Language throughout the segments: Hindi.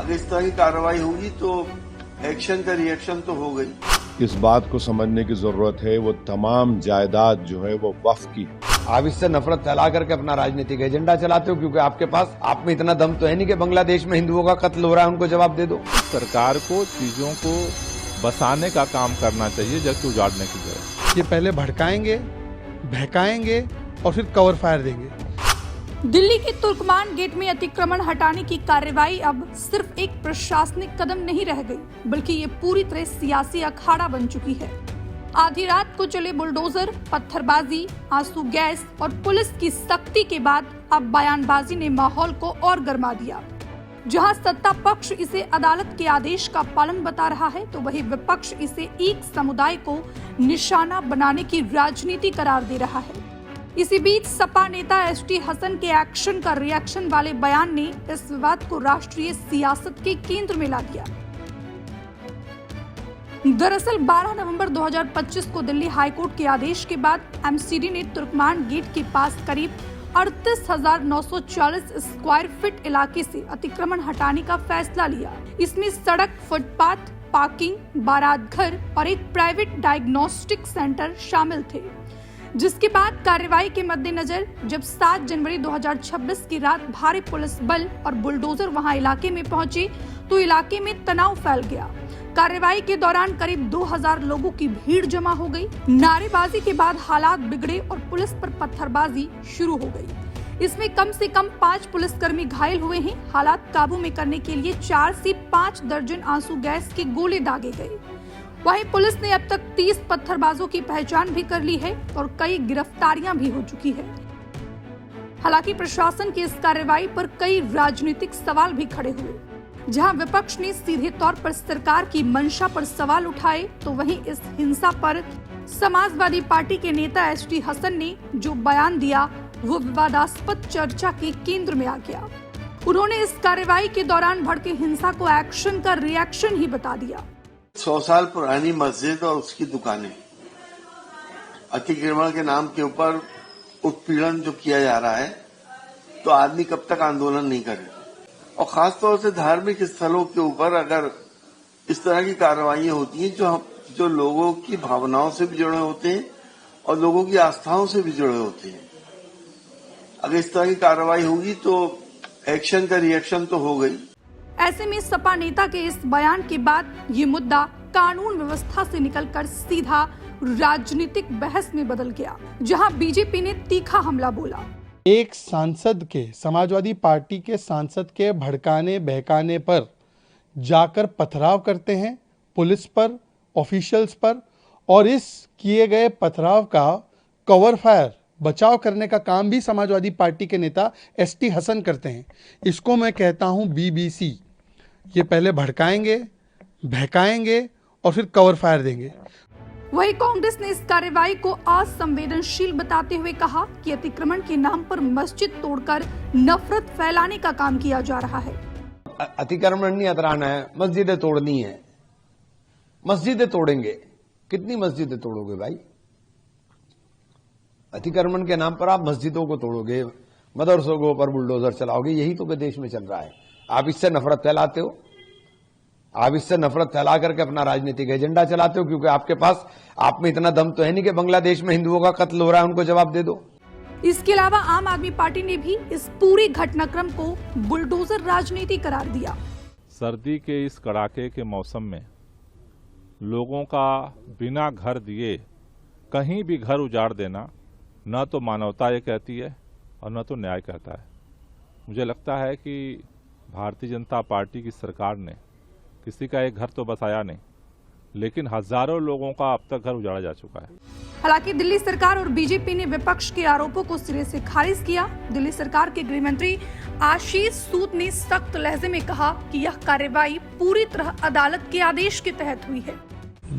अगर इस तरह की कार्रवाई होगी तो एक्शन का रिएक्शन तो हो गई। इस बात को समझने की जरूरत है वो तमाम जायदाद जो है वो वक्फ की। आप इससे नफरत फैला करके अपना राजनीतिक एजेंडा चलाते हो, क्योंकि आपके पास आप में इतना दम तो है नहीं कि बांग्लादेश में हिंदुओं का कत्ल हो रहा है उनको जवाब दे दो। सरकार को चीजों को बसाने का काम करना चाहिए, जबकि उजाड़ने की जरूरत। ये पहले भड़काएंगे, बहकाएंगे और फिर कवर फायर देंगे। दिल्ली के तुर्कमान गेट में अतिक्रमण हटाने की कार्रवाई अब सिर्फ एक प्रशासनिक कदम नहीं रह गई, बल्कि ये पूरी तरह सियासी अखाड़ा बन चुकी है। आधी रात को चले बुलडोजर, पत्थरबाजी, आंसू गैस और पुलिस की सख्ती के बाद अब बयानबाजी ने माहौल को और गर्मा दिया। जहां सत्ता पक्ष इसे अदालत के आदेश का पालन बता रहा है, तो वही विपक्ष इसे एक समुदाय को निशाना बनाने की राजनीति करार दे रहा है। इसी बीच सपा नेता एसटी हसन के एक्शन का रिएक्शन वाले बयान ने इस विवाद को राष्ट्रीय सियासत के केंद्र में ला दिया। दरअसल 12 नवंबर 2025 को दिल्ली हाईकोर्ट के आदेश के बाद एमसीडी ने तुर्कमान गेट के पास करीब 38,940 स्क्वायर फीट इलाके से अतिक्रमण हटाने का फैसला लिया। इसमें सड़क, फुटपाथ, पार्किंग, बारात घर और एक प्राइवेट डायग्नोस्टिक सेंटर शामिल थे। जिसके बाद कार्रवाई के मद्देनजर जब 7 जनवरी 2026 की रात भारी पुलिस बल और बुलडोजर वहां इलाके में पहुंचे, तो इलाके में तनाव फैल गया। कार्रवाई के दौरान करीब 2000 लोगों की भीड़ जमा हो गई। नारेबाजी के बाद हालात बिगड़े और पुलिस पर पत्थरबाजी शुरू हो गई। इसमें कम से कम 5 पुलिसकर्मी घायल हुए हैं। हालात काबू में करने के लिए 4 से 5 दर्जन आंसू गैस के गोले दागे गए। वहीं पुलिस ने अब तक 30 पत्थरबाजों की पहचान भी कर ली है और कई गिरफ्तारियां भी हो चुकी है। हालांकि प्रशासन की इस कार्रवाई पर कई राजनीतिक सवाल भी खड़े हुए। जहां विपक्ष ने सीधे तौर पर सरकार की मंशा पर सवाल उठाए, तो वहीं इस हिंसा पर समाजवादी पार्टी के नेता एसटी हसन ने जो बयान दिया वो विवादास्पद चर्चा के केंद्र में आ गया। उन्होंने इस कार्रवाई के दौरान भड़के हिंसा को एक्शन का रिएक्शन ही बता दिया। 100 साल पुरानी मस्जिद और उसकी दुकानें अतिक्रमण के नाम के ऊपर उत्पीड़न जो किया जा रहा है, तो आदमी कब तक आंदोलन नहीं करेगा। और खासतौर से धार्मिक स्थलों के ऊपर अगर इस तरह की कार्रवाई होती हैं जो लोगों की भावनाओं से भी जुड़े होते हैं और लोगों की आस्थाओं से भी जुड़े होते हैं, अगर इस तरह की कार्रवाई होगी तो एक्शन का रिएक्शन तो हो गई। ऐसे में सपा नेता के इस बयान के बाद ये मुद्दा कानून व्यवस्था से निकलकर सीधा राजनीतिक बहस में बदल गया, जहां बीजेपी ने तीखा हमला बोला। एक सांसद के, समाजवादी पार्टी के सांसद के भड़काने बहकाने पर जाकर पथराव करते हैं पुलिस पर, ऑफिशियल्स पर, और इस किए गए पथराव का कवर फायर, बचाव करने का काम भी समाजवादी पार्टी के नेता एसटी हसन करते हैं। इसको मैं कहता हूं बीबीसी। ये पहले भड़काएंगे, बहकाएंगे और फिर कवर फायर देंगे। वहीं कांग्रेस ने इस कार्रवाई को असंवेदनशील बताते हुए कहा कि अतिक्रमण के नाम पर मस्जिद तोड़कर नफरत फैलाने का काम किया जा रहा है। अतिक्रमण नहीं हटाना है, मस्जिदें तोड़नी है। मस्जिदें तोड़ेंगे, कितनी मस्जिदें तोड़ोगे भाई? अतिक्रमण के नाम पर आप मस्जिदों को तोड़ोगे, मदरसों के ऊपर बुलडोजर चलाओगे, यही तो देश में चल रहा है। आप इससे नफरत फैलाते हो, आप इससे नफरत फैला करके अपना राजनीतिक एजेंडा चलाते हो, क्योंकि आपके पास आप में इतना दम तो है नहीं कि बांग्लादेश में हिंदुओं का कत्ल हो रहा है उनको जवाब दे दो। इसके अलावा आम आदमी पार्टी ने भी इस पूरे घटनाक्रम को बुलडोजर राजनीति करार दिया। सर्दी के इस कड़ाके के मौसम में लोगों का बिना घर दिए कहीं भी घर उजाड़ देना न तो मानवता ये कहती है और न तो न्याय कहता है। मुझे लगता है कि भारतीय जनता पार्टी की सरकार ने किसी का एक घर तो बसाया नहीं, लेकिन हजारों लोगों का अब तक घर उजाड़ा जा चुका है। हालांकि दिल्ली सरकार और बीजेपी ने विपक्ष के आरोपों को सिरे से खारिज किया। दिल्ली सरकार के गृह मंत्री आशीष सूद ने सख्त लहजे में कहा कि यह कार्रवाई पूरी तरह अदालत के आदेश के तहत हुई है।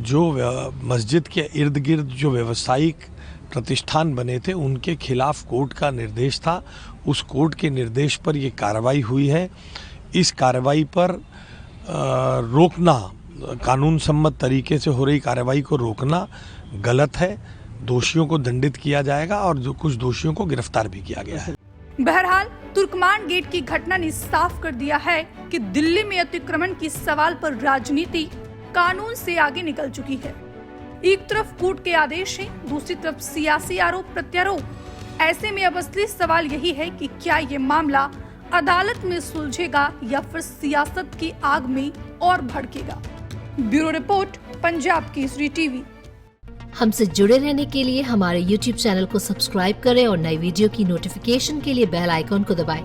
जो मस्जिद के इर्द गिर्द जो व्यावसायिक प्रतिष्ठान बने थे उनके खिलाफ कोर्ट का निर्देश था, उस कोर्ट के निर्देश पर ये कार्रवाई हुई है। इस कार्रवाई पर रोकना, कानून सम्मत तरीके से हो रही कार्रवाई को रोकना गलत है। दोषियों को दंडित किया जाएगा और जो कुछ दोषियों को गिरफ्तार भी किया गया है। बहरहाल तुर्कमान गेट की घटना ने साफ कर दिया है कि दिल्ली में अतिक्रमण की सवाल पर राजनीति कानून से आगे निकल चुकी है। एक तरफ कोर्ट के आदेश हैं, दूसरी तरफ सियासी आरोप प्रत्यारोप। ऐसे में अब असली सवाल यही है कि क्या ये मामला अदालत में सुलझेगा या फिर सियासत की आग में और भड़केगा। Bureau report, Punjab Kesari TV. हमसे जुड़े रहने के लिए हमारे YouTube चैनल को सब्सक्राइब करें और नई वीडियो की नोटिफिकेशन के लिए बेल आइकॉन को दबाएं।